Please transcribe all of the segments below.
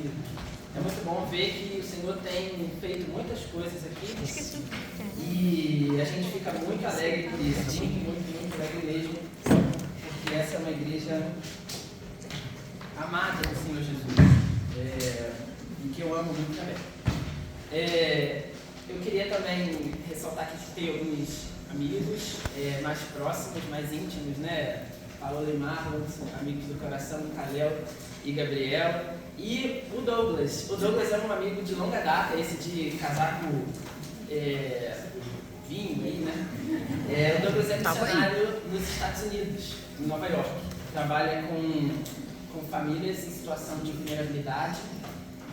e é muito bom ver que o Senhor tem feito muitas coisas aqui e a gente fica muito alegre por isso, muito alegre mesmo, porque essa é uma igreja amada do Senhor Jesus e que eu amo muito também. Eu queria também ressaltar que tem alguns amigos mais próximos, mais íntimos, né? Paola e Marlon, amigos do coração, Kalel e Gabriela. E o Douglas. O Douglas é um amigo de longa data, esse de casaco vinho aí, né? O Douglas é missionário nos Estados Unidos, em Nova York. Trabalha com famílias em situação de vulnerabilidade.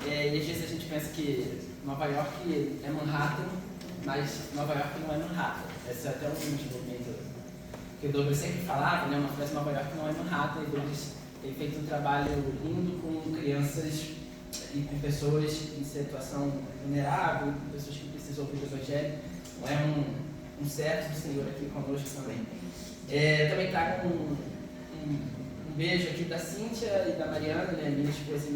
E às vezes a gente pensa que Nova York é Manhattan, mas Nova York não é Manhattan. Esse é até um movimento que o Douglas sempre falava, né? Uma frase: Nova York não é Manhattan. E o Douglas tem feito um trabalho lindo com crianças e com pessoas em situação vulnerável, com pessoas que precisam ouvir o Evangelho. Então é um servo do Senhor aqui conosco também. Também trago um beijo aqui da Cíntia e da Mariana, né? Minha esposa e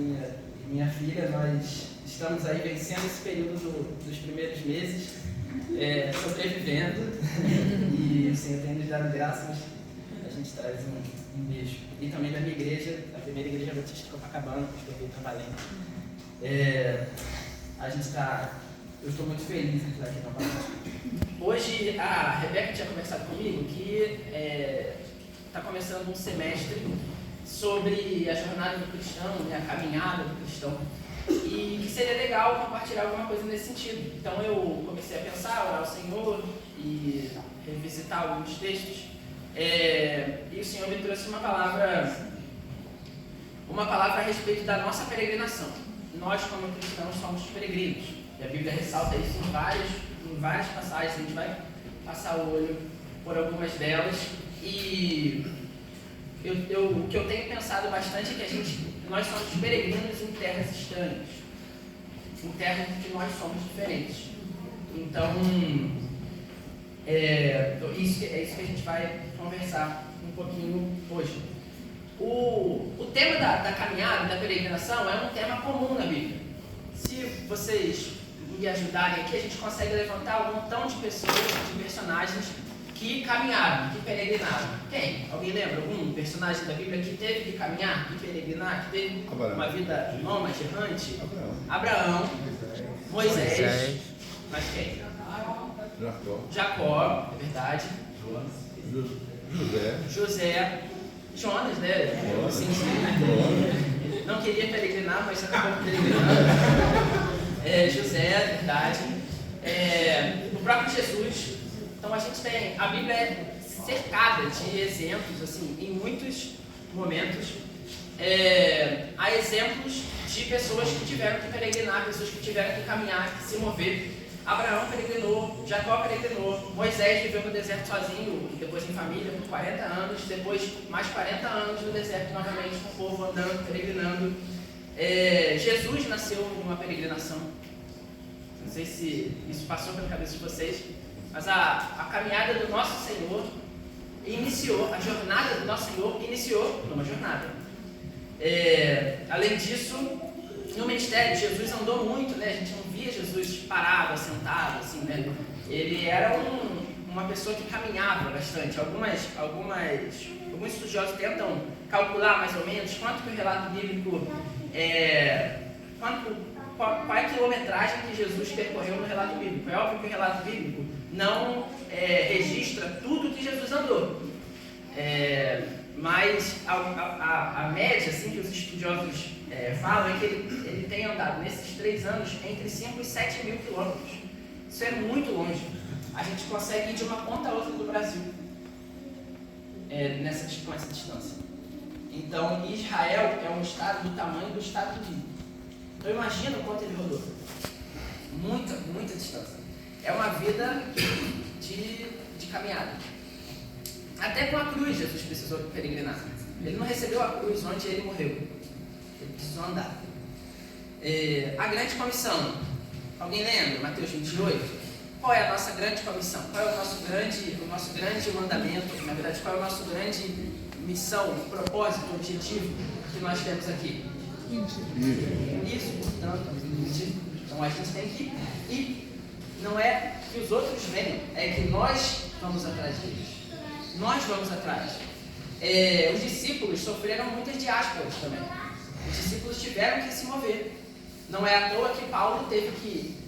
minha filha. Nós estamos aí vencendo esse período dos primeiros meses, sobrevivendo, e o Senhor tem nos dado graças. A gente traz um beijo. E também da minha igreja, a primeira igreja batista de Copacabana, que estou aqui trabalhando. Eu estou muito feliz de estar aqui novamente. Hoje a Rebeca tinha conversado comigo que está começando um semestre sobre a jornada do cristão, né, a caminhada do cristão, e que seria legal compartilhar alguma coisa nesse sentido. Então eu comecei a pensar, orar ao Senhor e revisitar alguns textos, e o Senhor me trouxe uma palavra a respeito da nossa peregrinação. Nós, como cristãos, somos peregrinos, e a Bíblia ressalta isso em várias passagens. A gente vai passar o olho por algumas delas, e o que eu tenho pensado bastante é que nós somos peregrinos em terras estranhas, em terras em que nós somos diferentes. Então, isso que a gente vai conversar um pouquinho hoje. O tema da caminhada, da peregrinação, é um tema comum na Bíblia. Se vocês me ajudarem aqui, a gente consegue levantar um montão de pessoas, de personagens que caminharam, que peregrinaram. Quem? Alguém lembra algum personagem da Bíblia que teve que caminhar, que peregrinar, que teve uma vida nômade, errante? Abraão. Moisés. Mas quem? Jacó, é verdade. José. Jonas, né? Não queria peregrinar, mas acabou peregrinando. José, é verdade. O próprio Jesus. Então a gente tem, a Bíblia é cercada de exemplos, assim, em muitos momentos. Há exemplos de pessoas que tiveram que peregrinar, pessoas que tiveram que caminhar, que se mover. Abraão peregrinou, Jacó peregrinou, Moisés viveu no deserto sozinho, depois em família por 40 anos, depois mais 40 anos no deserto novamente, com o povo andando, peregrinando. Jesus nasceu numa peregrinação. Não sei se isso passou pela cabeça de vocês, mas a caminhada do nosso Senhor iniciou, a jornada do nosso Senhor iniciou numa jornada. Além disso, no ministério, Jesus andou muito, né? A gente não via Jesus parado, assentado, assim, né? Ele era uma pessoa que caminhava bastante. Alguns estudiosos tentam calcular mais ou menos quanto que o relato bíblico qual é a quilometragem que Jesus percorreu no relato bíblico. É óbvio que o relato bíblico não registra tudo que Jesus andou. Mas a média, assim, que os estudiosos falam é que ele tem andado nesses 3 anos entre 5 e 7 mil quilômetros. Isso é muito longe. A gente consegue ir de uma ponta a outra do Brasil com essa distância. Então, Israel é um estado do tamanho do estado do Rio. Então, imagina o quanto ele rodou. Muita distância. É uma vida de caminhada. Até com a cruz, Jesus precisou peregrinar. Ele não recebeu a cruz onde ele morreu. Ele precisou andar. A grande comissão. Alguém lembra? Mateus 28. Qual é a nossa grande comissão? Qual é o nosso grande mandamento? Na verdade, qual é a nossa grande missão, propósito, objetivo que nós temos aqui? Isso, portanto, então a gente tem que ir. Não é que os outros venham, é que nós vamos atrás deles. Nós vamos atrás. Os discípulos sofreram muitas diásporas também. Os discípulos tiveram que se mover. Não é à toa que Paulo teve que...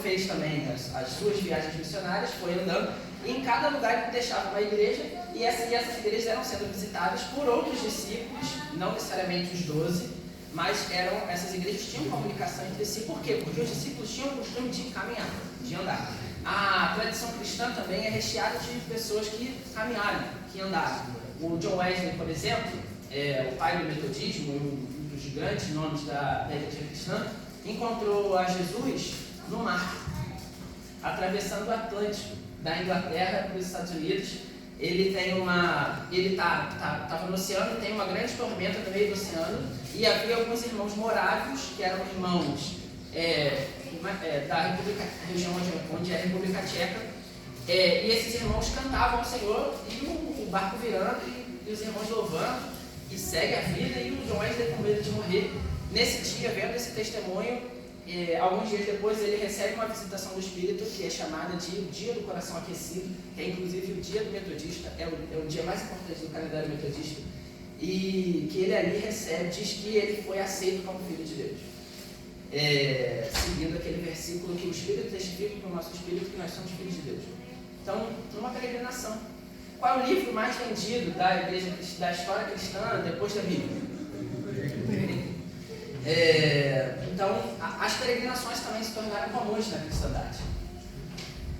fez também as suas viagens missionárias, foi andando, e em cada lugar ele deixava uma igreja, e essas igrejas eram sendo visitadas por outros discípulos, não necessariamente os 12, mas essas igrejas tinham comunicação entre si. Por quê? Porque os discípulos tinham o costume de caminhar, de andar. A tradição cristã também é recheada de pessoas que caminharam, que andaram. O John Wesley, por exemplo, o pai do metodismo, um dos grandes nomes da igreja cristã, encontrou a Jesus no mar, atravessando o Atlântico, da Inglaterra para os Estados Unidos. Ele estava no oceano, tem uma grande tormenta no meio do oceano, e havia alguns irmãos morávios, que eram irmãos da região onde é a República Tcheca, e esses irmãos cantavam ao Senhor, e o barco virando, e os irmãos louvando, e segue a vida, e o John Wesley com medo de morrer. Nesse dia, vendo esse testemunho, alguns dias depois ele recebe uma visitação do Espírito, que é chamada de Dia do Coração Aquecido, que é inclusive o dia do metodista, é o dia mais importante do calendário metodista, e que ele ali recebe, diz que ele foi aceito como filho de Deus, seguindo aquele versículo que o Espírito testifica para o nosso Espírito que nós somos filhos de Deus. Então, uma peregrinação. Qual é o livro mais vendido da igreja, da história cristã depois da Bíblia? Então, as peregrinações também se tornaram comuns na cristandade.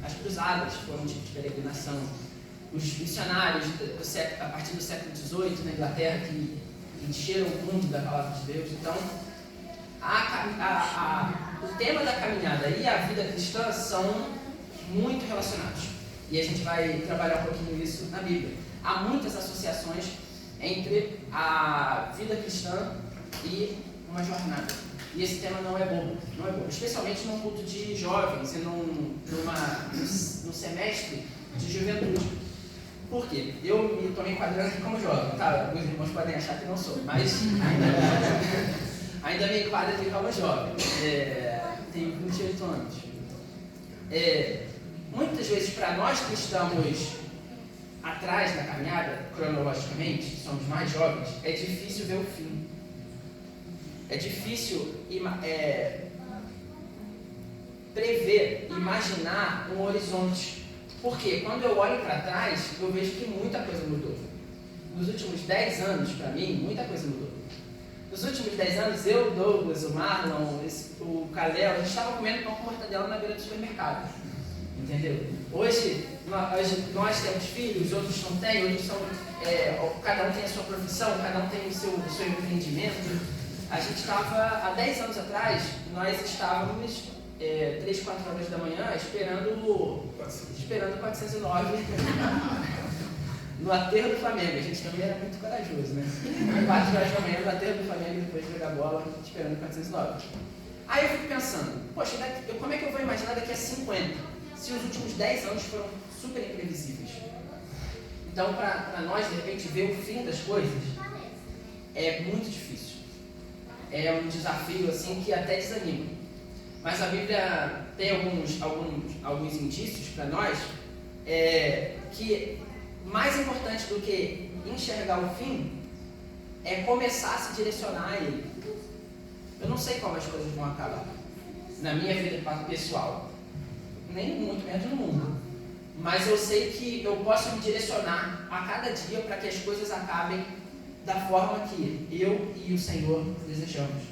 As cruzadas foram um tipo de peregrinação. Os missionários, a partir do século XVIII, na Inglaterra, que encheram o mundo da palavra de Deus. Então, o tema da caminhada e a vida cristã são muito relacionados. E a gente vai trabalhar um pouquinho isso na Bíblia. Há muitas associações entre a vida cristã e uma jornada. E esse tema não é bobo, especialmente num culto de jovens e num semestre de juventude. Por quê? Eu me estou me enquadrando aqui como jovem, tá? Alguns irmãos podem achar que não sou, mas ainda me enquadro aqui como jovem. Tenho 28 anos. Muitas vezes, para nós que estamos atrás na caminhada, cronologicamente, somos mais jovens, é difícil ver o fim. É difícil prever, imaginar um horizonte. Porque quando eu olho para trás, eu vejo que muita coisa mudou. Nos últimos 10 anos, para mim, muita coisa mudou. Nos últimos 10 anos, eu, o Douglas, o Marlon, o Calel, a gente estava comendo pão com mortadela na beira do supermercado. Entendeu? Hoje nós temos filhos, outros não têm, outros são, cada um tem a sua profissão, cada um tem o seu empreendimento. A gente estava, há 10 anos atrás, nós estávamos 3, 4 horas da manhã esperando o 409 no aterro do Flamengo. A gente também era muito corajoso, né? 4 horas da manhã no aterro do Flamengo, depois de jogar bola, esperando o 409. Aí eu fico pensando, poxa, como é que eu vou imaginar daqui a 50? Se os últimos 10 anos foram super imprevisíveis. Então, para nós, de repente, ver o fim das coisas é muito difícil. É um desafio assim que até desanima. Mas a Bíblia tem alguns indícios para nós que mais importante do que enxergar o fim é começar a se direcionar a ele. Eu não sei como as coisas vão acabar na minha vida pessoal, nem muito menos no mundo, mas eu sei que eu posso me direcionar a cada dia para que as coisas acabem da forma que eu e o Senhor desejamos,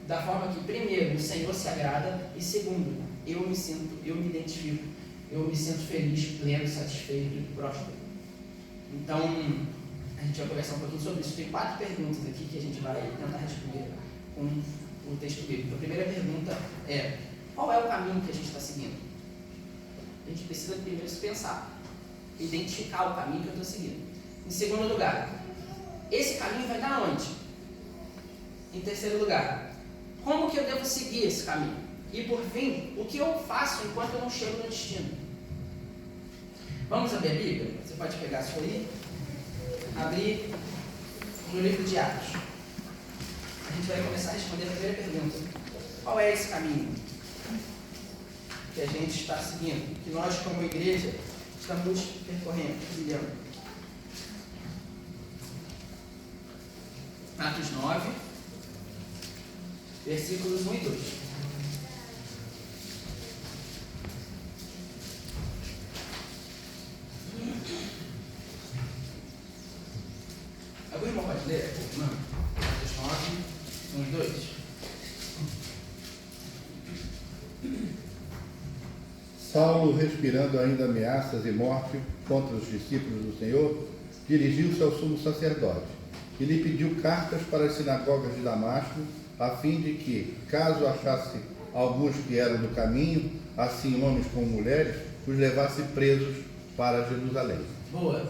da forma que primeiro o Senhor se agrada e segundo, eu me identifico, eu me sinto feliz, pleno, satisfeito e próspero. Então, a gente vai conversar um pouquinho sobre isso. Tem 4 perguntas aqui que a gente vai tentar responder com o texto bíblico. A primeira pergunta é: qual é o caminho que a gente está seguindo? A gente precisa primeiro se pensar, identificar o caminho que eu estou seguindo. Em segundo lugar, esse caminho vai dar onde? Em terceiro lugar, como que eu devo seguir esse caminho? E por fim, o que eu faço enquanto eu não chego no destino? Vamos abrir a Bíblia? Você pode pegar a sua aí, abrir no livro de Atos. gente vai começar a responder a primeira pergunta. Qual é esse caminho que a gente está seguindo, que nós como igreja estamos percorrendo, trilhando? Atos 9, versículos 1 e 2. Algum irmão pode ler? Não. Atos 9, 1 e 2. Saulo, respirando ainda ameaças e morte contra os discípulos do Senhor, dirigiu-se ao sumo sacerdote e lhe pediu cartas para as sinagogas de Damasco, a fim de que, caso achasse alguns que eram do caminho, assim homens como mulheres, os levasse presos para Jerusalém. Boa.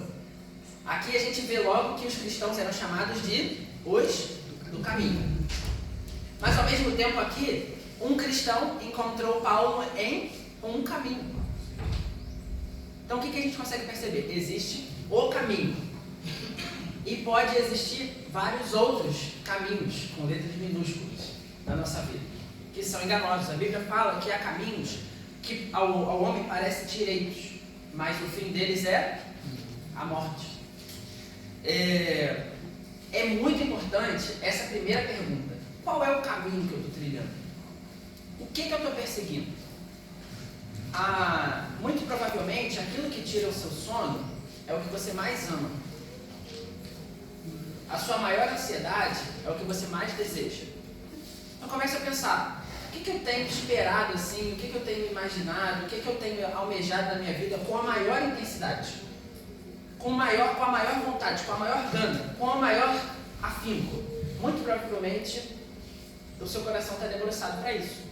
Aqui a gente vê logo que os cristãos eram chamados de os do caminho. Mas ao mesmo tempo aqui, um cristão encontrou Paulo em um caminho. Então o que a gente consegue perceber? Existe o caminho. E pode existir vários outros caminhos, com letras minúsculas, na nossa vida, que são enganosos. A Bíblia fala que há caminhos que ao homem parecem direitos, mas o fim deles é a morte. É muito importante essa primeira pergunta. Qual é o caminho que eu estou trilhando? O que eu estou perseguindo? Muito provavelmente, aquilo que tira o seu sono é o que você mais ama. A sua maior ansiedade é o que você mais deseja. Então comece a pensar, o que eu tenho esperado assim, o que eu tenho imaginado, o que eu tenho almejado na minha vida com a maior intensidade, com a maior vontade, com a maior gana, com a maior afinco. Muito provavelmente o seu coração está debruçado para isso.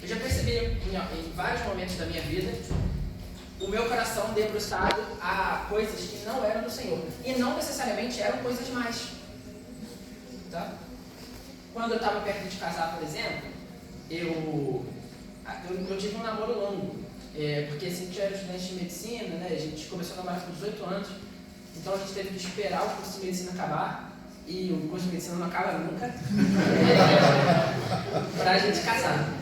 Eu já percebi em vários momentos da minha vida o meu coração debruçado a coisas que não eram do Senhor. E não necessariamente eram coisas demais. Tá? Quando eu estava perto de casar, por exemplo, eu tive um namoro longo. Porque assim, a gente era estudante de medicina, né? A gente começou a namorar com 18 anos. Então a gente teve que esperar o curso de medicina acabar. E o curso de medicina não acaba nunca. Para a gente casar.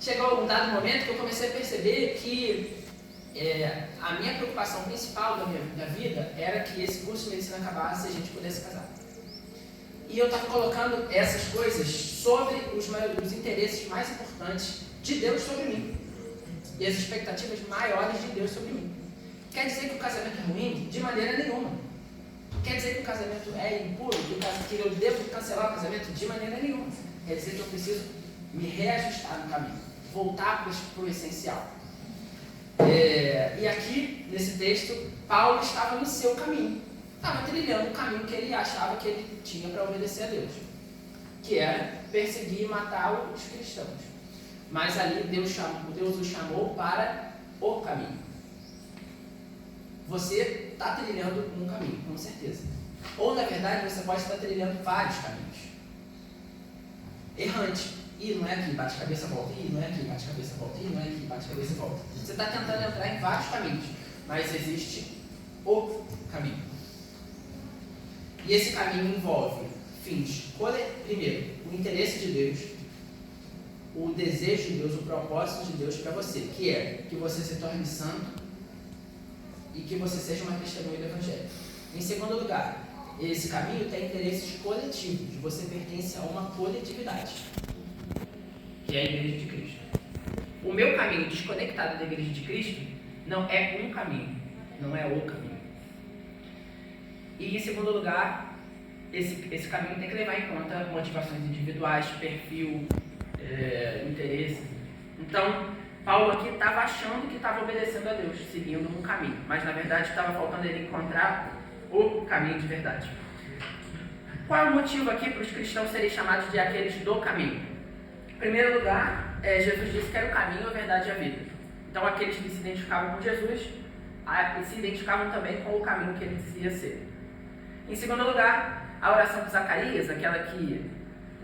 Chegou um dado momento que eu comecei a perceber que a minha preocupação principal da minha vida era que esse curso de medicina acabasse e a gente pudesse casar. E eu estava colocando essas coisas sobre os interesses mais importantes de Deus sobre mim. E as expectativas maiores de Deus sobre mim. Quer dizer que o casamento é ruim? De maneira nenhuma. Quer dizer que o casamento é impuro? Que eu devo cancelar o casamento? De maneira nenhuma. Quer dizer que eu preciso me reajustar no caminho. Voltar para o essencial. E aqui, nesse texto, Paulo estava no seu caminho. Estava trilhando o caminho que ele achava que ele tinha para obedecer a Deus. Que era perseguir e matar os cristãos. Mas ali Deus o chamou para o caminho. Você está trilhando um caminho, com certeza. Ou, na verdade, você pode estar trilhando vários caminhos. Errante. E não é aqui, bate cabeça, volta. E não é aqui, bate cabeça, volta. E não é aqui, bate cabeça, volta. Você está tentando entrar em vários caminhos, mas existe o caminho. E esse caminho envolve fins. Primeiro, o interesse de Deus, o desejo de Deus, o propósito de Deus para você, que é que você se torne santo e que você seja uma testemunha do Evangelho. Em segundo lugar, esse caminho tem interesses coletivos. Você pertence a uma coletividade, que é a Igreja de Cristo. O meu caminho desconectado da Igreja de Cristo não é um caminho, não é o caminho. E em segundo lugar, esse caminho tem que levar em conta motivações individuais, perfil, interesses. Então, Paulo aqui estava achando que estava obedecendo a Deus, seguindo um caminho, mas na verdade estava faltando ele encontrar o caminho de verdade. Qual é o motivo aqui para os cristãos serem chamados de aqueles do caminho? Em primeiro lugar, Jesus disse que era o caminho, a verdade e a vida. Então aqueles que se identificavam com Jesus se identificavam também com o caminho que ele dizia ser. Em segundo lugar, a oração de Zacarias, aquela que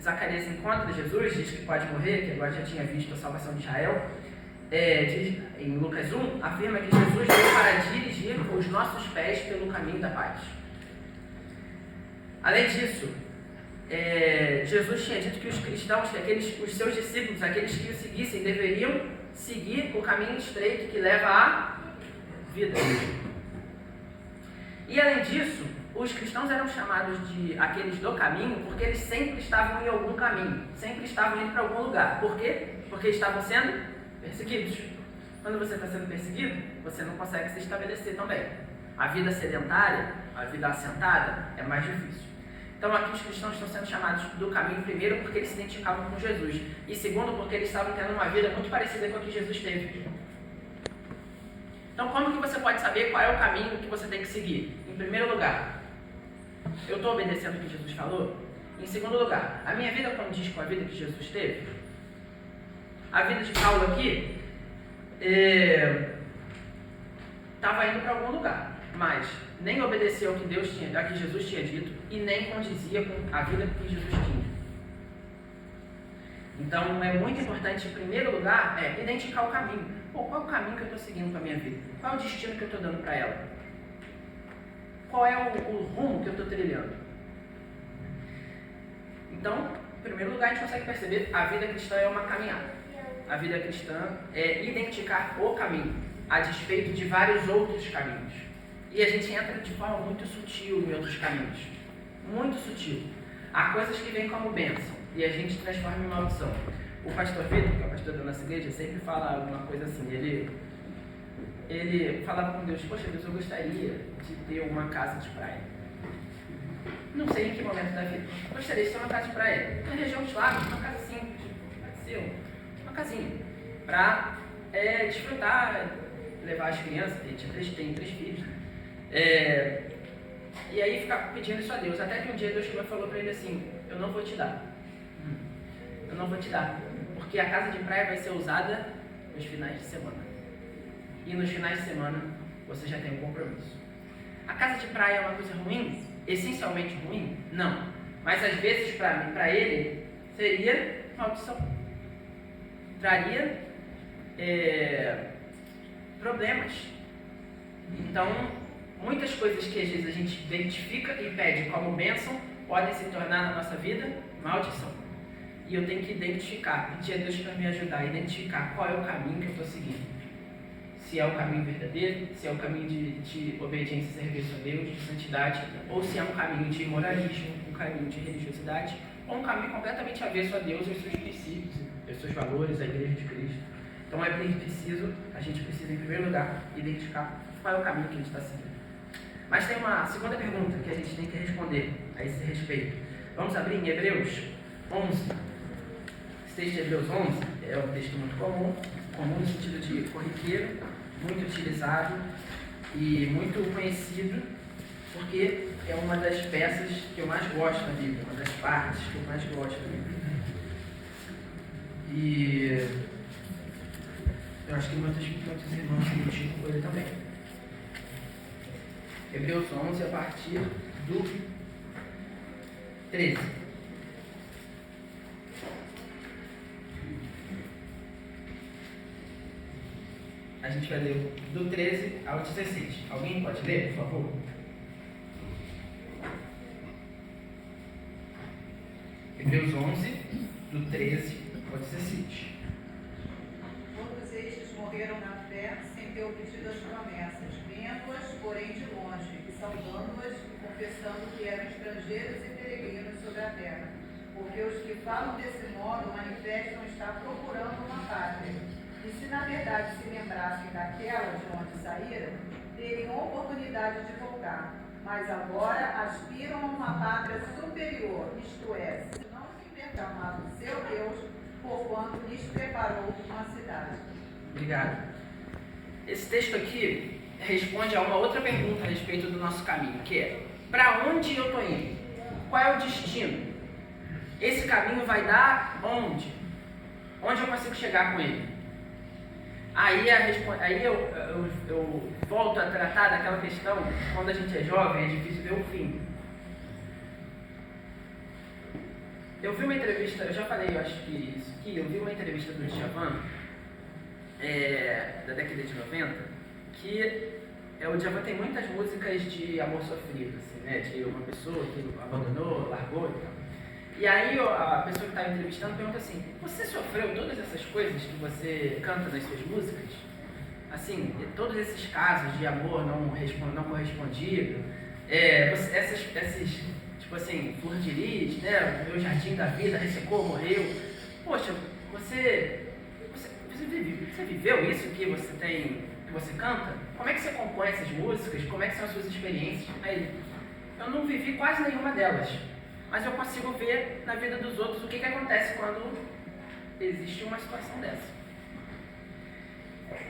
Zacarias encontra Jesus, diz que pode morrer, que agora já tinha visto a salvação de Israel, em Lucas 1, afirma que Jesus veio para dirigir os nossos pés pelo caminho da paz. Além disso, Jesus tinha dito que os cristãos, os seus discípulos, aqueles que o seguissem, deveriam seguir o caminho estreito que leva à vida. E além disso, os cristãos eram chamados de aqueles do caminho porque eles sempre estavam em algum caminho, sempre estavam indo para algum lugar. Por quê? Porque estavam sendo perseguidos. Quando você está sendo perseguido, você não consegue se estabelecer também. A vida sedentária, a vida assentada, é mais difícil. Então aqui os cristãos estão sendo chamados do caminho, primeiro porque eles se identificavam com Jesus, e segundo porque eles estavam tendo uma vida muito parecida com a que Jesus teve. Então como que você pode saber qual é o caminho que você tem que seguir? Em primeiro lugar, eu estou obedecendo o que Jesus falou? Em segundo lugar, a minha vida condiz com a vida que Jesus teve? A vida de Paulo aqui estava indo para algum lugar, mas nem obedecia ao que que Jesus tinha dito e nem condizia com a vida que Jesus tinha. Então é muito importante, em primeiro lugar, identificar o caminho. Qual é o caminho que eu estou seguindo para a minha vida? Qual é o destino que eu estou dando para ela? Qual é o rumo que eu estou trilhando? Então, em primeiro lugar, a gente consegue perceber que a vida cristã é uma caminhada. A vida cristã é identificar o caminho, a despeito de vários outros caminhos. E a gente entra de forma muito sutil em outros caminhos. Muito sutil. Há coisas que vêm como bênção e a gente transforma em maldição. O pastor Vitor, que é o pastor da nossa igreja, sempre fala alguma coisa assim. Ele falava com Deus: poxa Deus, eu gostaria de ter uma casa de praia. Não sei em que momento da vida. Gostaria de ter uma casa de praia. Na região dos lagos, uma casa simples. Pode ser uma casinha. Para desfrutar, levar as crianças. Tem três filhos. E aí ficar pedindo isso a Deus. Até que um dia Deus falou para ele assim: eu não vou te dar. Eu não vou te dar. Porque a casa de praia vai ser usada nos finais de semana. E nos finais de semana você já tem um compromisso. A casa de praia é uma coisa ruim? Essencialmente ruim? Não. Mas às vezes para ele seria maldição. Traria problemas. Então, muitas coisas que às vezes a gente identifica e pede como bênção podem se tornar na nossa vida maldição. E eu tenho que identificar, pedir a Deus para me ajudar a identificar qual é o caminho que eu estou seguindo. Se é o caminho verdadeiro, se é o caminho de obediência e serviço a Deus, de santidade, ou se é um caminho de imoralismo, um caminho de religiosidade, ou um caminho completamente avesso a Deus e aos seus princípios, aos seus valores, à Igreja de Cristo. Então a gente precisa em primeiro lugar identificar qual é o caminho que a gente está seguindo. Mas tem uma segunda pergunta que a gente tem que responder a esse respeito. Vamos abrir em Hebreus 11. Esse texto de Hebreus 11 é um texto muito comum no sentido de corriqueiro, muito utilizado e muito conhecido, porque é uma das peças que eu mais gosto da Bíblia, uma das partes que eu mais gosto da Bíblia. E eu acho que muitos irmãos se identificam com ele também. Hebreus 11, a partir do 13. A gente vai ler do 13 ao 16. Alguém pode ler, por favor? Hebreus 11, do 13 ao 16. Todos estes morreram na fé sem ter obtido as promessas, vendo-as, porém, de longe, e saudando-as e confessando que eram estrangeiros e peregrinos sobre a terra. Porque os que falam desse modo manifestam estar procurando uma pátria. E se na verdade se lembrassem daquela de onde saíram, teriam oportunidade de voltar. Mas agora aspiram a uma pátria superior, isto é, se não se percamar do seu Deus, porquanto lhes preparou uma cidade. Obrigado. Esse texto aqui responde a uma outra pergunta a respeito do nosso caminho, que é: para onde eu estou indo? Qual é o destino? Esse caminho vai dar onde? Onde eu consigo chegar com ele? Aí eu volto a tratar daquela questão, quando a gente é jovem, é difícil ver o fim. Eu vi uma entrevista, eu já falei, eu acho que isso aqui, eu vi uma entrevista do Djavan, da década de 90, que o Djavan tem muitas músicas de amor sofrido, assim, né? De uma pessoa que abandonou, largou e tal. E aí a pessoa que estava entrevistando pergunta assim: você sofreu todas essas coisas que você canta nas suas músicas? Assim, todos esses casos de amor não correspondido, esses, tipo assim, flor de lis, né? O meu jardim da vida ressecou, morreu. Poxa, você viveu isso que você canta? Como é que você compõe essas músicas? Como é que são as suas experiências? Aí, eu não vivi quase nenhuma delas, mas eu consigo ver na vida dos outros o que acontece quando existe uma situação dessa.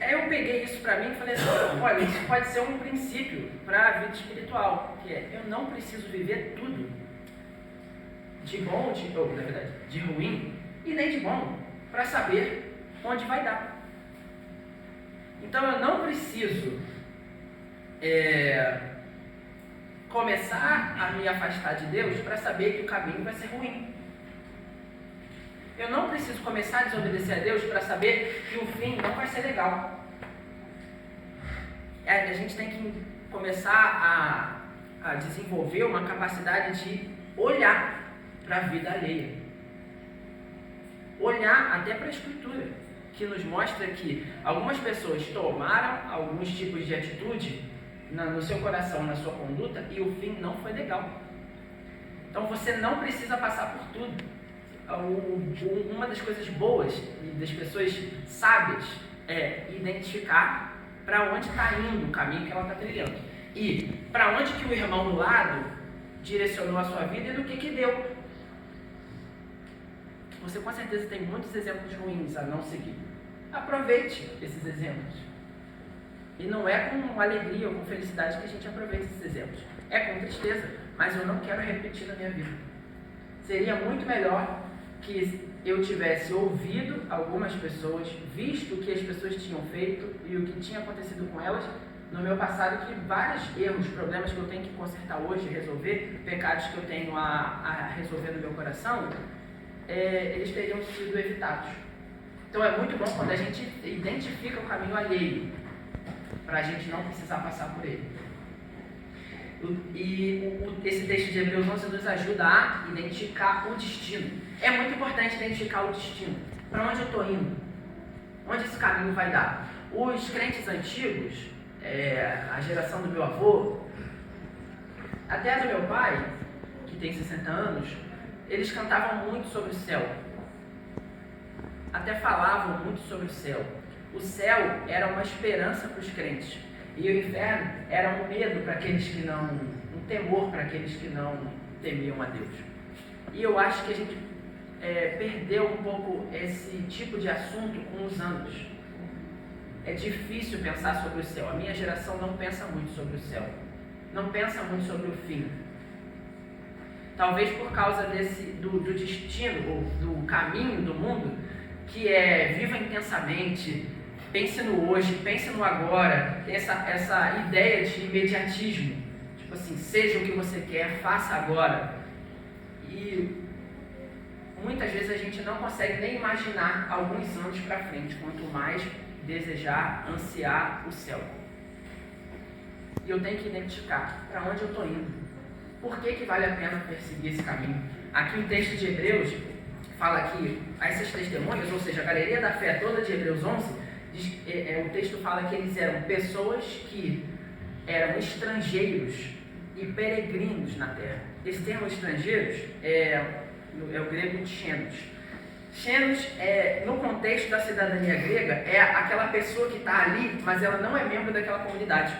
Aí eu peguei isso pra mim e falei assim: olha, isso pode ser um princípio para a vida espiritual, que é: eu não preciso viver tudo de bom, na verdade, de ruim e nem de bom, para saber onde vai dar. Então eu não preciso começar a me afastar de Deus para saber que o caminho vai ser ruim. Eu não preciso começar a desobedecer a Deus para saber que o fim não vai ser legal. A gente tem que começar a desenvolver uma capacidade de olhar para a vida alheia. Olhar até para a Escritura, que nos mostra que algumas pessoas tomaram alguns tipos de atitude no seu coração, na sua conduta, e o fim não foi legal. Então você não precisa passar por tudo. Uma das coisas boas das pessoas sábias é identificar para onde está indo o caminho que ela está trilhando e para onde que o irmão do lado direcionou a sua vida e do que deu. Você com certeza tem muitos exemplos ruins a não seguir. Aproveite esses exemplos. E não é com alegria ou com felicidade que a gente aproveita esses exemplos. É com tristeza, mas eu não quero repetir na minha vida. Seria muito melhor que eu tivesse ouvido algumas pessoas, visto o que as pessoas tinham feito e o que tinha acontecido com elas no meu passado, que vários erros, problemas que eu tenho que consertar hoje, resolver, pecados que eu tenho a resolver no meu coração, eles teriam sido evitados. Então é muito bom quando a gente identifica o caminho alheio, para a gente não precisar passar por ele. E esse texto de Hebreus 11 nos ajuda a identificar o destino. É muito importante identificar o destino. Para onde eu estou indo? Onde esse caminho vai dar? Os crentes antigos, a geração do meu avô, até a do meu pai, que tem 60 anos, eles cantavam muito sobre o céu. Até falavam muito sobre o céu. O céu era uma esperança para os crentes. E o inferno era um medo para aqueles que não... um temor para aqueles que não temiam a Deus. E eu acho que a gente perdeu um pouco esse tipo de assunto com os anos. É difícil pensar sobre o céu. A minha geração não pensa muito sobre o céu. Não pensa muito sobre o fim. Talvez por causa do destino, ou do caminho do mundo, que é viva intensamente, pense no hoje, pense no agora, tem essa ideia de imediatismo. Tipo assim, seja o que você quer, faça agora. E muitas vezes a gente não consegue nem imaginar alguns anos para frente, quanto mais desejar, ansiar o céu. E eu tenho que identificar para onde eu estou indo. Por que vale a pena perseguir esse caminho? Aqui o texto de Hebreus fala que essas testemunhas, ou seja, a galeria da fé toda de Hebreus 11, o texto fala que eles eram pessoas que eram estrangeiros e peregrinos na terra. Esse termo estrangeiros é o grego xenos. Xenos, no contexto da cidadania grega, é aquela pessoa que está ali, mas ela não é membro daquela comunidade.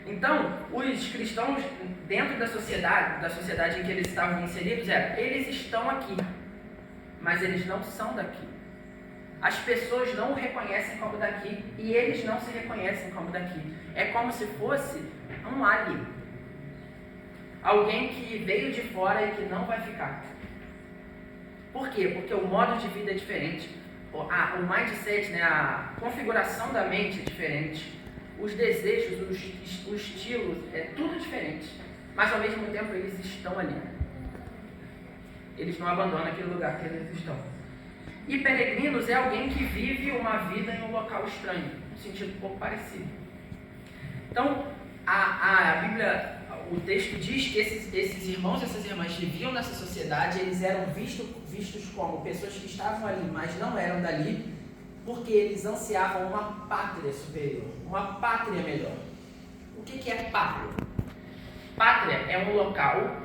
Então, os cristãos, dentro da sociedade em que eles estavam inseridos, eles estão aqui, mas eles não são daqui. As pessoas não o reconhecem como daqui e eles não se reconhecem como daqui. É como se fosse um alien. Alguém que veio de fora e que não vai ficar. Por quê? Porque o modo de vida é diferente. O mindset, a configuração da mente é diferente. Os desejos, o estilo, é tudo diferente. Mas ao mesmo tempo eles estão ali. Eles não abandonam aquele lugar que eles estão. E peregrinos é alguém que vive uma vida em um local estranho, no sentido um pouco parecido. Então, a Bíblia, o texto diz que esses irmãos e essas irmãs viviam nessa sociedade, eles eram vistos como pessoas que estavam ali, mas não eram dali, porque eles ansiavam uma pátria superior, uma pátria melhor. O que é pátria? Pátria é um local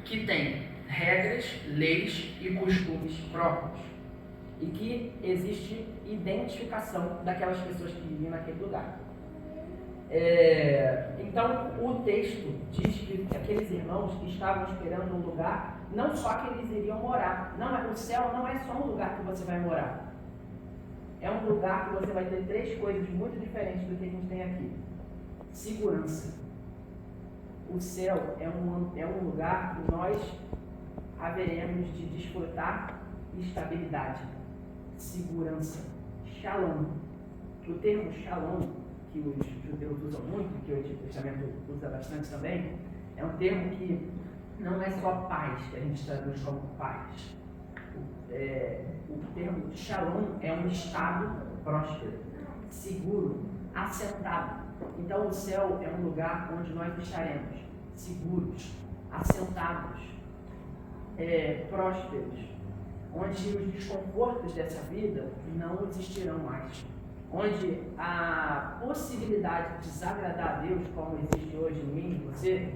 que tem regras, leis e costumes próprios e que existe identificação daquelas pessoas que viviam naquele lugar. Então, o texto diz que aqueles irmãos estavam esperando um lugar, não só que eles iriam morar. O céu não é só um lugar que você vai morar. É um lugar que você vai ter 3 coisas muito diferentes do que a gente tem aqui. Segurança. O céu é um lugar que nós haveremos de desfrutar estabilidade, segurança, shalom. O termo shalom, que os judeus usam muito, que o Antigo Testamento usa bastante também, é um termo que não é só paz, que a gente traduz como paz. O termo shalom é um estado próspero, seguro, assentado. Então o céu é um lugar onde nós estaremos seguros, assentados, prósperos, onde os desconfortos dessa vida não existirão mais, onde a possibilidade de desagradar a Deus, como existe hoje em mim e você,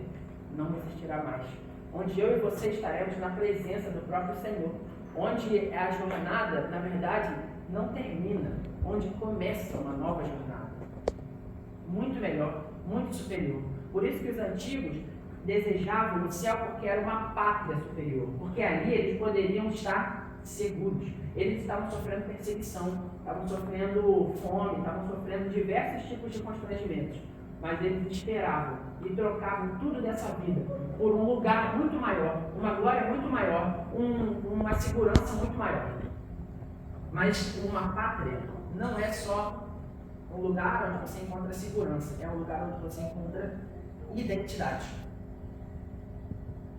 não existirá mais, onde eu e você estaremos na presença do próprio Senhor, onde a jornada, na verdade, não termina, onde começa uma nova jornada, muito melhor, muito superior. Por isso que os antigos desejavam o céu, porque era uma pátria superior, porque ali eles poderiam estar seguros. Eles estavam sofrendo perseguição, estavam sofrendo fome, estavam sofrendo diversos tipos de constrangimentos, mas eles esperavam e trocavam tudo dessa vida por um lugar muito maior, uma glória muito maior, uma segurança muito maior. Mas uma pátria não é só um lugar onde você encontra segurança, é um lugar onde você encontra identidade.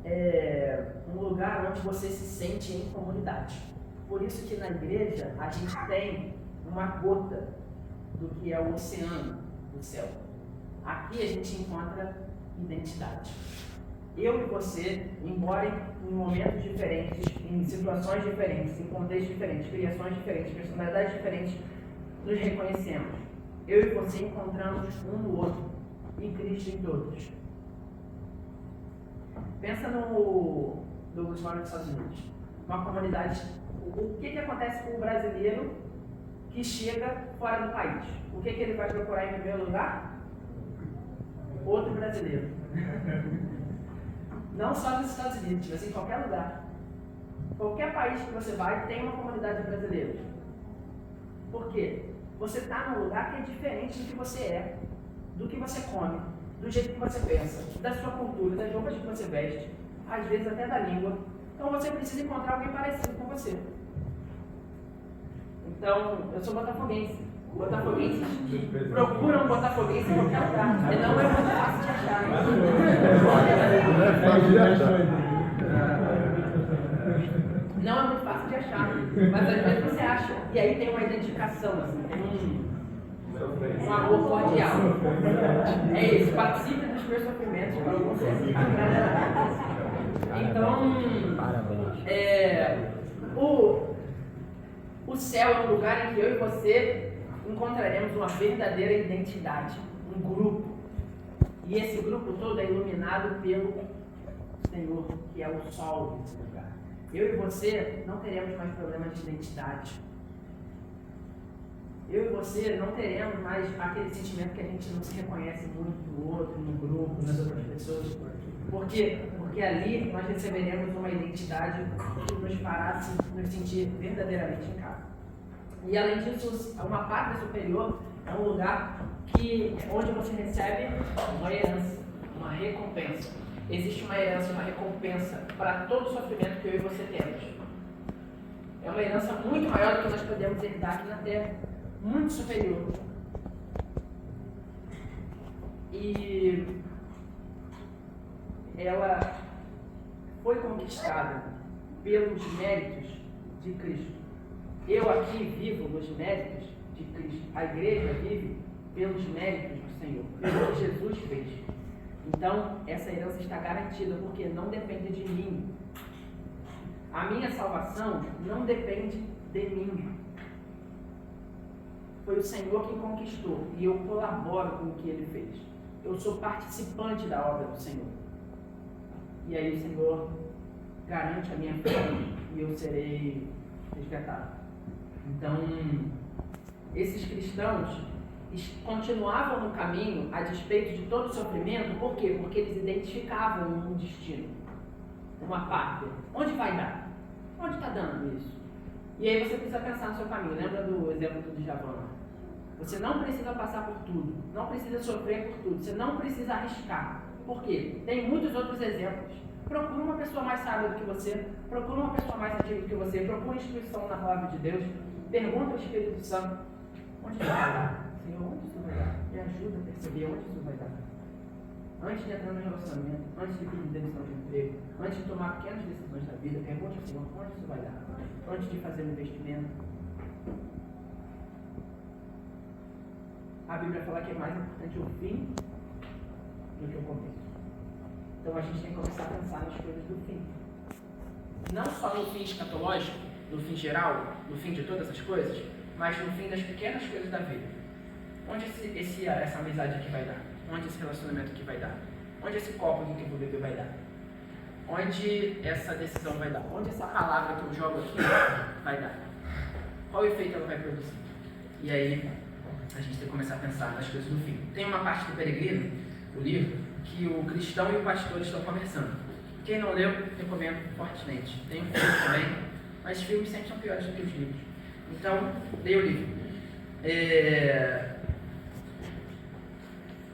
É um lugar onde você se sente em comunidade. Por isso que na igreja a gente tem uma gota do que é o oceano do céu. Aqui a gente encontra identidade. Eu e você, embora em momentos diferentes, em situações diferentes, em contextos diferentes, criações diferentes, personalidades diferentes, nos reconhecemos. Eu e você encontramos um no outro, em Cristo em todos. Pensa no Douglas mora nos Estados Unidos, uma comunidade. O que acontece com o brasileiro que chega fora do país? O que ele vai procurar em primeiro lugar? Outro brasileiro. Não só nos Estados Unidos, mas em qualquer lugar. Qualquer país que você vai tem uma comunidade brasileira. Por quê? Você está num lugar que é diferente do que você é, do que você come, do jeito que você pensa, da sua cultura, das roupas que você veste, às vezes até da língua. Então você precisa encontrar alguém parecido com você. Então, eu sou botafoguense. Botafoguenses que procuram botafoguense em qualquer lugar. E não é muito fácil de achar. Não é muito fácil de achar. Mas às vezes você acha. E aí tem uma identificação, assim, tem um amor cordial. É isso, participe dos meus sofrimentos para você. Então, o céu é um lugar em que eu e você encontraremos uma verdadeira identidade, um grupo. E esse grupo todo é iluminado pelo Senhor, que é o sol desse lugar. Eu e você não teremos mais problema de identidade. Eu e você não teremos mais aquele sentimento que a gente não se reconhece muito no outro, no grupo, nas outras pessoas. Por quê? Porque ali nós receberemos uma identidade que nos fará nos sentir verdadeiramente em casa. E além disso, uma pátria superior é um lugar onde você recebe uma herança, uma recompensa. Existe uma herança, uma recompensa para todo o sofrimento que eu e você temos. É uma herança muito maior do que nós podemos herdar aqui na Terra. Muito superior. E ela foi conquistada pelos méritos de Cristo. Eu aqui vivo nos méritos de Cristo. A igreja vive pelos méritos do Senhor, pelo que Jesus fez. Então, essa herança está garantida, porque não depende de mim. A minha salvação não depende de mim. Foi o Senhor quem conquistou, e eu colaboro com o que Ele fez. Eu sou participante da obra do Senhor. E aí o Senhor garante a minha fé e eu serei resgatado. Então, esses cristãos continuavam no caminho a despeito de todo o sofrimento. Por quê? Porque eles identificavam um destino, uma pátria. Onde vai dar? Onde está dando isso? E aí você precisa pensar no seu caminho. Lembra do exemplo do Djavan? Você não precisa passar por tudo, não precisa sofrer por tudo, você não precisa arriscar. Por quê? Tem muitos outros exemplos. Procura uma pessoa mais sábia do que você, procura uma pessoa mais antiga do que você, procura instrução na palavra de Deus, pergunta ao Espírito Santo: onde isso vai dar? Senhor, onde isso vai dar? Me ajuda a perceber onde isso vai dar. Antes de entrar no relacionamento, antes de pedir demissão de emprego, antes de tomar pequenas decisões da vida, pergunte ao Senhor: onde isso vai dar? Antes de fazer um investimento. A Bíblia fala que é mais importante o fim do que o começo. Então a gente tem que começar a pensar nas coisas do fim. Não só no fim escatológico, no fim geral, no fim de todas as coisas, mas no fim das pequenas coisas da vida. Onde essa amizade aqui vai dar? Onde esse relacionamento aqui vai dar? Onde esse copo aqui que eu vou beber vai dar? Onde essa decisão vai dar? Onde essa palavra que eu jogo aqui vai dar? Qual efeito ela vai produzir? E aí a gente tem que começar a pensar nas coisas do fim. Tem uma parte do Peregrino, o livro, que o cristão e o pastor estão conversando. Quem não leu, recomendo fortemente. Tem um filme também, mas filmes sempre são piores do que os livros. Então, leia o livro.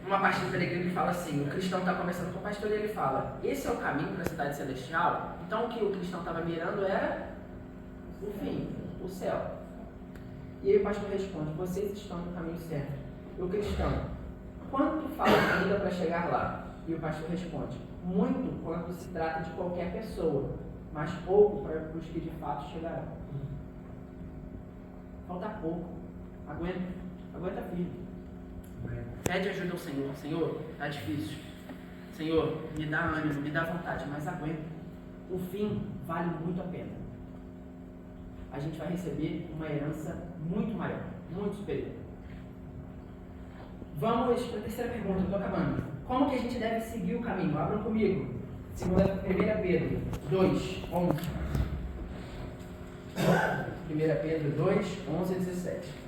Uma parte do Peregrino que fala assim: o cristão está conversando com o pastor e ele fala: esse é o caminho para a cidade celestial? Então o que o cristão estava mirando era o fim, o céu. E aí o pastor responde: vocês estão no caminho certo. E o cristão: quanto falta ainda para chegar lá? E o pastor responde: muito quanto se trata de qualquer pessoa, mas pouco para os que de fato chegarão. Falta pouco. Aguenta firme. Pede ajuda ao Senhor. Senhor, está difícil. Senhor, me dá ânimo, me dá vontade, mas aguenta. O fim vale muito a pena. A gente vai receber uma herança muito maior, muito superior. Vamos para a terceira pergunta, estou acabando. Como que a gente deve seguir o caminho? Abram comigo. 1 Pedro 2, 11. 1 Pedro 2, 11 e 17.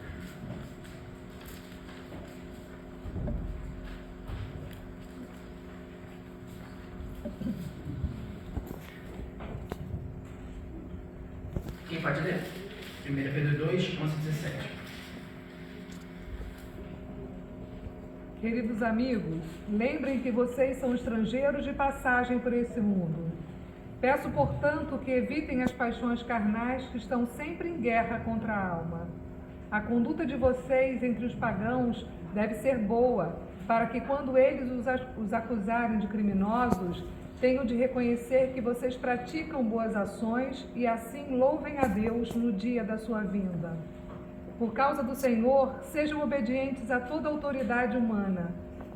Quem pode ler? 1 Pedro 2, 11 e 17. Queridos amigos, lembrem que vocês são estrangeiros de passagem por esse mundo. Peço, portanto, que evitem as paixões carnais que estão sempre em guerra contra a alma. A conduta de vocês entre os pagãos deve ser boa, para que quando eles os acusarem de criminosos, tenham de reconhecer que vocês praticam boas ações e assim louvem a Deus no dia da sua vinda. Por causa do Senhor, sejam obedientes a toda autoridade humana,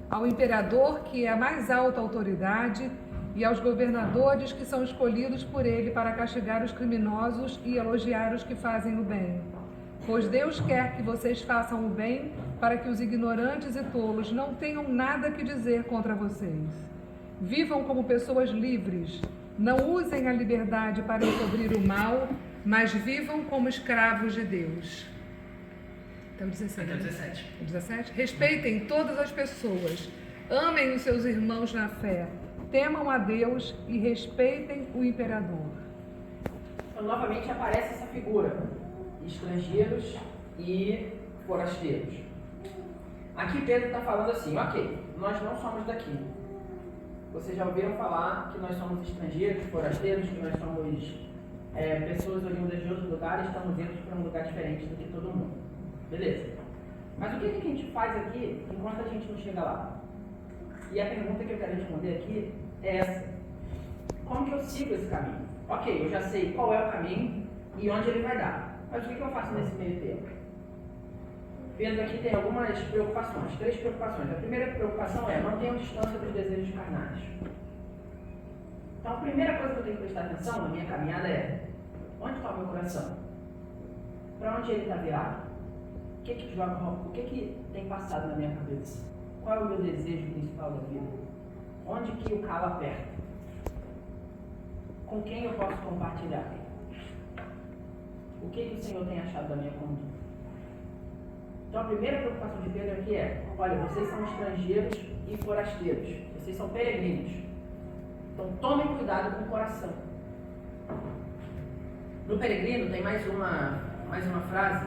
ao imperador, que é a mais alta autoridade, e aos governadores que são escolhidos por ele para castigar os criminosos e elogiar os que fazem o bem. Pois Deus quer que vocês façam o bem, para que os ignorantes e tolos não tenham nada que dizer contra vocês. Vivam como pessoas livres, não usem a liberdade para encobrir o mal, mas vivam como escravos de Deus. Até o 17. Até o 17. 17. Respeitem todas as pessoas, amem os seus irmãos na fé, temam a Deus e respeitem o imperador. Então, novamente aparece essa figura: estrangeiros e forasteiros. Aqui Pedro está falando assim: ok, nós não somos daqui. Vocês já ouviram falar que nós somos estrangeiros, forasteiros, que nós somos pessoas oriundas de outros lugares, estamos indo para um lugar diferente do que todo mundo. Beleza. Mas o que a gente faz aqui enquanto a gente não chega lá? E a pergunta que eu quero responder aqui é essa: como que eu sigo esse caminho? Ok, eu já sei qual é o caminho e onde ele vai dar. Mas o que eu faço nesse meio tempo? Pedro aqui tem algumas preocupações, 3 preocupações. A primeira preocupação é mantenham distância dos desejos carnais. Então, a primeira coisa que eu tenho que prestar atenção na minha caminhada é: onde está o meu coração? Para onde ele está virado? O que tem passado na minha cabeça? Qual é o meu desejo principal da vida? Onde que o calo aperta? Com quem eu posso compartilhar? O que o Senhor tem achado da minha conduta? Então, a primeira preocupação de Pedro aqui é: olha, vocês são estrangeiros e forasteiros. Vocês são peregrinos. Então, tomem cuidado com o coração. No peregrino tem mais uma frase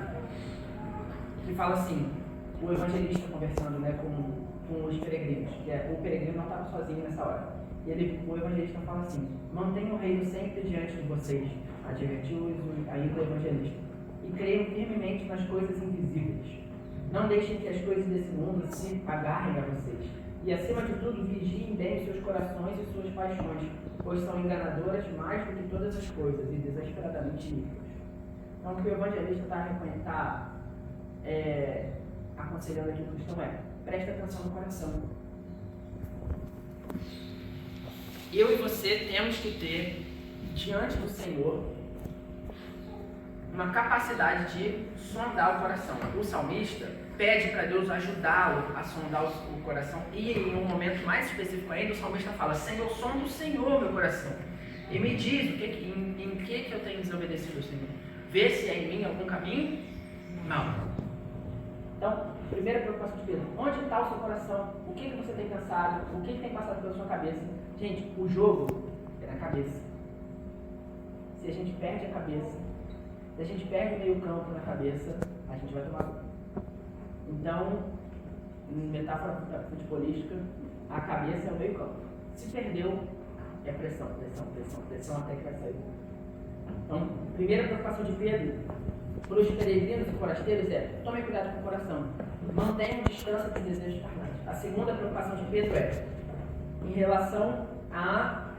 que fala assim, o evangelista conversando, né, com os peregrinos, que é: o peregrino não estava sozinho nessa hora. O evangelista fala assim: mantenham o reino sempre diante de vocês, advertiu ainda o evangelista, e creiam firmemente nas coisas invisíveis. Não deixem que as coisas desse mundo se agarrem a vocês. E, acima de tudo, vigiem bem os seus corações e suas paixões, pois são enganadoras mais do que todas as coisas e desesperadamente iníquas. Então, o que o evangelista está aconselhando aqui no cristão é: preste atenção no coração. Eu e você temos que ter, diante do Senhor, uma capacidade de sondar o coração. O salmista pede para Deus ajudá-lo a sondar o coração, e em um momento mais específico ainda, o salmista fala: Senhor, sonda o Senhor meu coração e me diz em que eu tenho desobedecido ao Senhor. Vê se há em mim algum caminho mau. Então, primeira preocupação de Pedro: onde está o seu coração? O que você tem pensado? O que tem passado pela sua cabeça? Gente, o jogo é na cabeça. Se a gente perde a cabeça, se a gente perde o meio campo na cabeça, a gente vai tomar gol. Então, em metáfora futebolística, a cabeça é o meio campo. Se perdeu, é pressão até que vai sair. Então, primeira preocupação de Pedro para os peregrinos e forasteiros é: tomem cuidado com o coração, mantenham distância dos desejos carnais. A segunda preocupação de Pedro é em relação a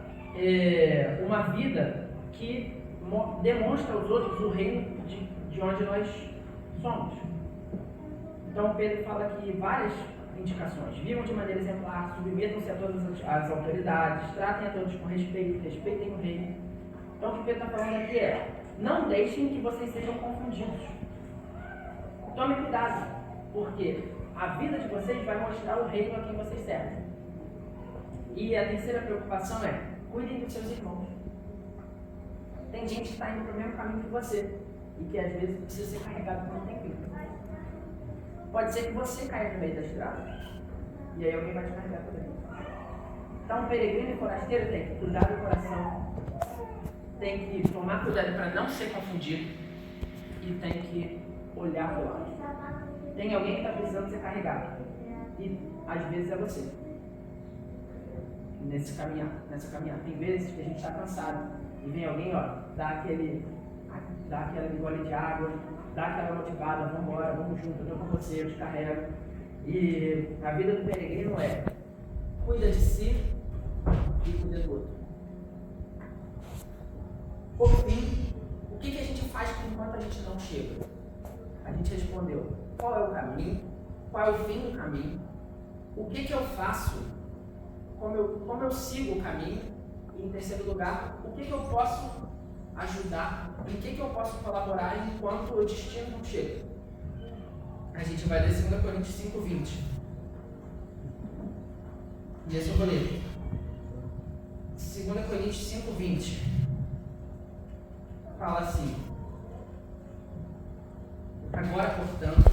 uma vida que demonstra aos outros o reino de onde nós somos. Então, Pedro fala aqui várias indicações: vivam de maneira exemplar, submetam-se a todas as autoridades, tratem a todos com respeito, respeitem o reino. Então, o que Pedro está falando aqui é: não deixem que vocês sejam confundidos. Tomem cuidado, porque a vida de vocês vai mostrar o reino a quem vocês servem. E a terceira preocupação é: cuidem dos seus irmãos. Tem gente que está indo para o mesmo caminho que você e que às vezes precisa ser carregado por um tempinho. Pode ser que você caia no meio da estrada e aí alguém vai te carregar também. Então, o peregrino e forasteiro tem que cuidar do coração, tem que tomar cuidado para não ser confundido e tem que olhar para o lado. Tem alguém que está precisando ser carregado e às vezes é você. Nessa caminhada. Tem vezes que a gente está cansado e vem alguém, dá aquela gole de água, dá aquela motivada: vamos embora, vamos junto, eu estou com você, eu te carrego. E a vida do peregrino é: cuida de si e cuida do outro. Por fim, o que a gente faz enquanto a gente não chega? A gente respondeu: qual é o caminho? Qual é o fim do caminho? O que eu faço? Como eu sigo o caminho? E, em terceiro lugar, o que eu posso ajudar? Em que eu posso colaborar enquanto o destino não chega? A gente vai ler 2 Coríntios 5:20. E esse eu vou ler. 2 Coríntios 5:20. Fala assim: agora, portanto,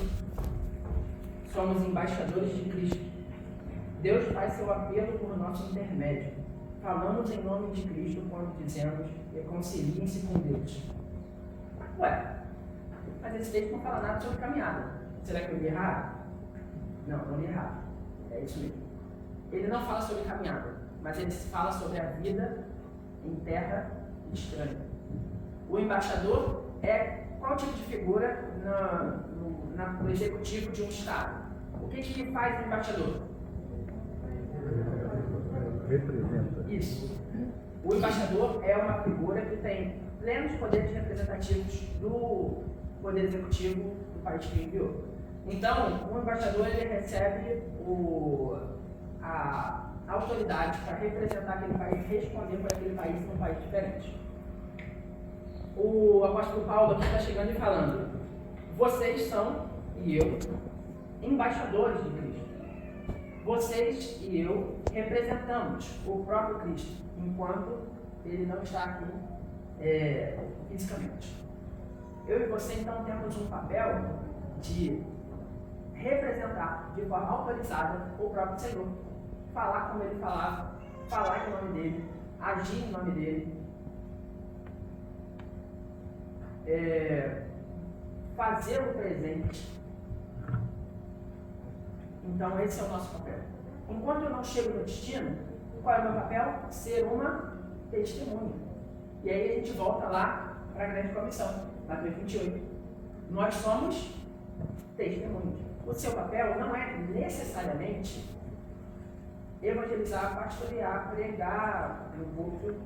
somos embaixadores de Cristo. Deus faz seu apelo por nosso intermédio. Falamos em nome de Cristo quando dizemos: reconciliem-se com Deus. Ué, mas esse texto não fala nada sobre caminhada. Será que eu li errado? Não li errado. É isso mesmo. Ele não fala sobre caminhada, mas ele fala sobre a vida em terra estranha. O embaixador é qual tipo de figura no executivo de um estado? O que faz o embaixador? Representa. Isso. O embaixador é uma figura que tem plenos poderes representativos do poder executivo do país que enviou. Então, o embaixador ele recebe a autoridade para representar aquele país, responder por aquele país num país diferente. O apóstolo Paulo aqui está chegando e falando: vocês são, e eu, embaixadores de Cristo. Vocês e eu representamos o próprio Cristo, enquanto ele não está aqui fisicamente. Eu e você, então, temos um papel de representar de forma autorizada o próprio Senhor. Falar como ele falava, falar em nome dele, agir em nome dele, fazer o presente. Então esse é o nosso papel. Enquanto eu não chego no destino, qual é o meu papel? Ser uma testemunha. E aí a gente volta lá para a grande comissão, Mateus 28. Nós somos testemunhas. O seu papel não é necessariamente evangelizar, pastorear, pregar no púlpito.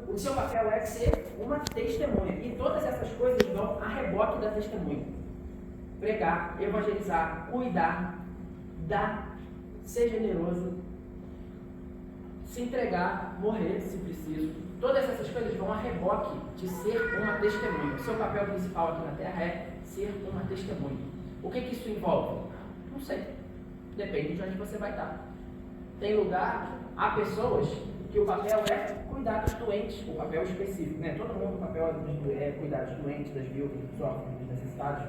O seu papel é ser uma testemunha. E todas essas coisas vão a reboque da testemunha. Pregar, evangelizar, cuidar, dar, ser generoso, se entregar, morrer se preciso. Todas essas coisas vão a reboque de ser uma testemunha. O seu papel principal aqui na Terra é ser uma testemunha. O que isso envolve? Não sei. Depende de onde você vai estar. Tem lugar, há pessoas que o papel é cuidar dos doentes, o papel específico, né? Todo mundo o papel é cuidar dos doentes, das viúvas, dos órfãos, dos necessitados,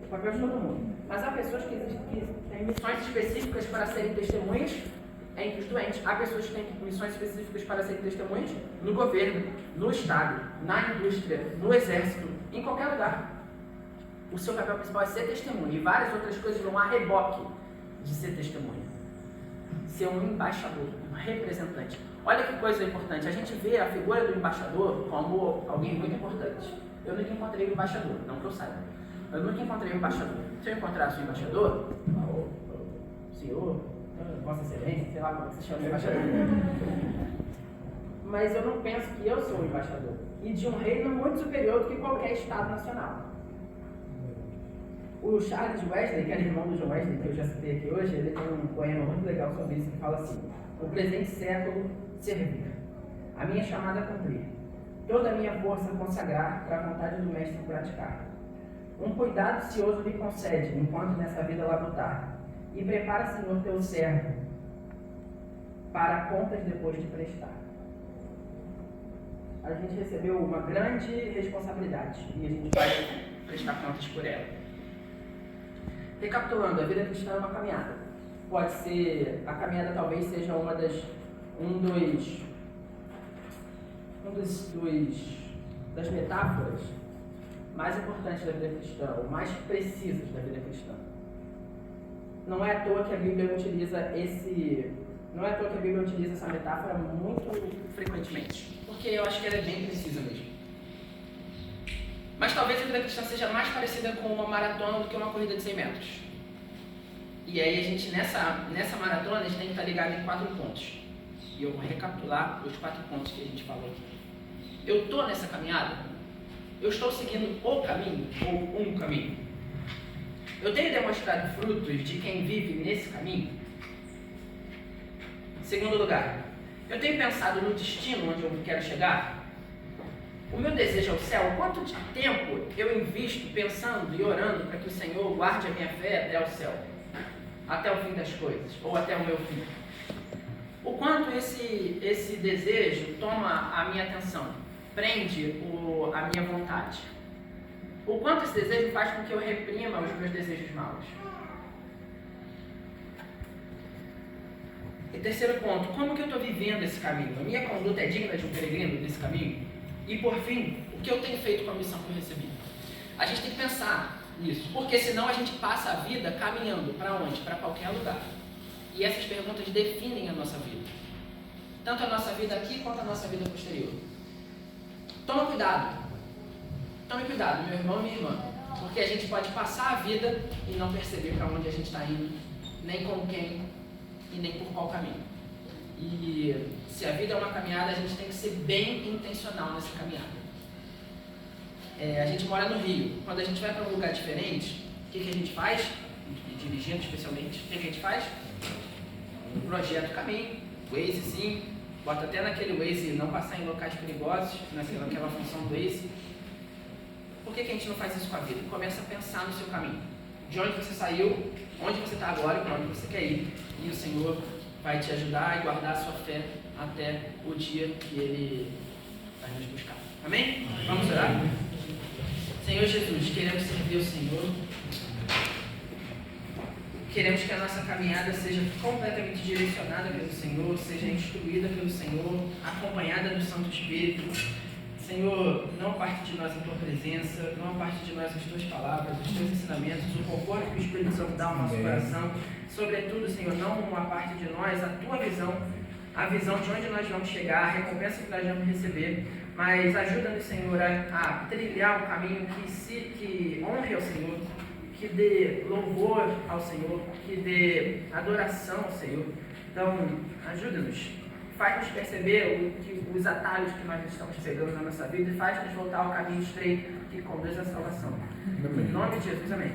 o papel de todo mundo. Mas há pessoas que têm missões específicas para serem testemunhas entre os doentes. Há pessoas que têm missões específicas para serem testemunhas no governo, no Estado, na indústria, no exército, em qualquer lugar. O seu papel principal é ser testemunha, e várias outras coisas vão a reboque de ser testemunha. Ser um embaixador, um representante. Olha que coisa importante, a gente vê a figura do embaixador como alguém muito importante. Eu nunca encontrei um embaixador, não que eu saiba. Eu nunca encontrei um embaixador. Se eu encontrasse um embaixador, senhor, Vossa Excelência, sei lá como se chama embaixador. Mas eu não penso que eu sou um embaixador. E de um reino muito superior do que qualquer Estado nacional. O Charles Wesley, que era irmão do John Wesley, que eu já citei aqui hoje, ele tem um poema muito legal sobre isso, que fala assim: o presente século servir, a minha chamada cumprir, toda a minha força consagrar para a vontade do Mestre praticar. Um cuidado cioso lhe concede, enquanto nessa vida labutar, e prepara, Senhor, teu servo, para contas depois de prestar. A gente recebeu uma grande responsabilidade, e a gente vai prestar contas por ela. Recapitulando, a vida cristã é uma caminhada. Pode ser, a caminhada talvez seja das metáforas mais importantes da vida cristã, ou mais precisas da vida cristã. Não é à toa que a Bíblia utiliza essa metáfora muito frequentemente, porque eu acho que ela é bem precisa mesmo. Mas talvez a vida cristã seja mais parecida com uma maratona do que uma corrida de 100 metros. E aí a gente, nessa maratona, a gente tem que estar ligado em 4 pontos. E eu vou recapitular os 4 pontos que a gente falou aqui. Eu estou nessa caminhada? Eu estou seguindo o caminho ou um caminho? Eu tenho demonstrado frutos de quem vive nesse caminho? Segundo lugar, eu tenho pensado no destino onde eu quero chegar? O meu desejo é o céu. Quanto de tempo eu invisto pensando e orando para que o Senhor guarde a minha fé até o céu? Até o fim das coisas, ou até o meu fim? O quanto esse desejo toma a minha atenção, prende a minha vontade? O quanto esse desejo faz com que eu reprima os meus desejos maus? E terceiro ponto, como que eu estou vivendo esse caminho? A minha conduta é digna de um peregrino desse caminho? E por fim, o que eu tenho feito com a missão que eu recebi? A gente tem que pensar nisso, porque senão a gente passa a vida caminhando para onde? Para qualquer lugar. E essas perguntas definem a nossa vida. Tanto a nossa vida aqui quanto a nossa vida posterior. Tome cuidado, meu irmão e minha irmã, porque a gente pode passar a vida e não perceber para onde a gente está indo, nem com quem e nem por qual caminho. E se a vida é uma caminhada, a gente tem que ser bem intencional nessa caminhada. A gente mora no Rio. Quando a gente vai para um lugar diferente, que a gente faz? Dirigindo especialmente, o que a gente faz? Um projeto caminho, Waze sim, bota até naquele Waze não passar em locais perigosos, naquela função do Waze. Por que a gente não faz isso com a vida? Começa a pensar no seu caminho. De onde você saiu, onde você está agora e para onde você quer ir. E o Senhor vai te ajudar e guardar a sua fé até o dia que Ele vai nos buscar. Amém? Vamos orar? Senhor Jesus, queremos servir o Senhor. Queremos que a nossa caminhada seja completamente direcionada pelo Senhor, seja instruída pelo Senhor, acompanhada do Santo Espírito. Senhor, não a parte de nós a Tua presença, não a parte de nós as Tuas palavras, os Teus ensinamentos, o conforto que o Espírito Santo dá ao nosso coração. Sobretudo, Senhor, não a parte de nós, a Tua visão, a visão de onde nós vamos chegar, a recompensa que nós vamos receber. Mas ajuda-nos, Senhor, a trilhar um caminho que honre ao Senhor, que dê louvor ao Senhor, que dê adoração ao Senhor. Então, ajuda-nos. Faz-nos perceber os atalhos que nós estamos pegando na nossa vida e faz-nos voltar ao caminho estreito que conduz à salvação. Em nome de Jesus, amém.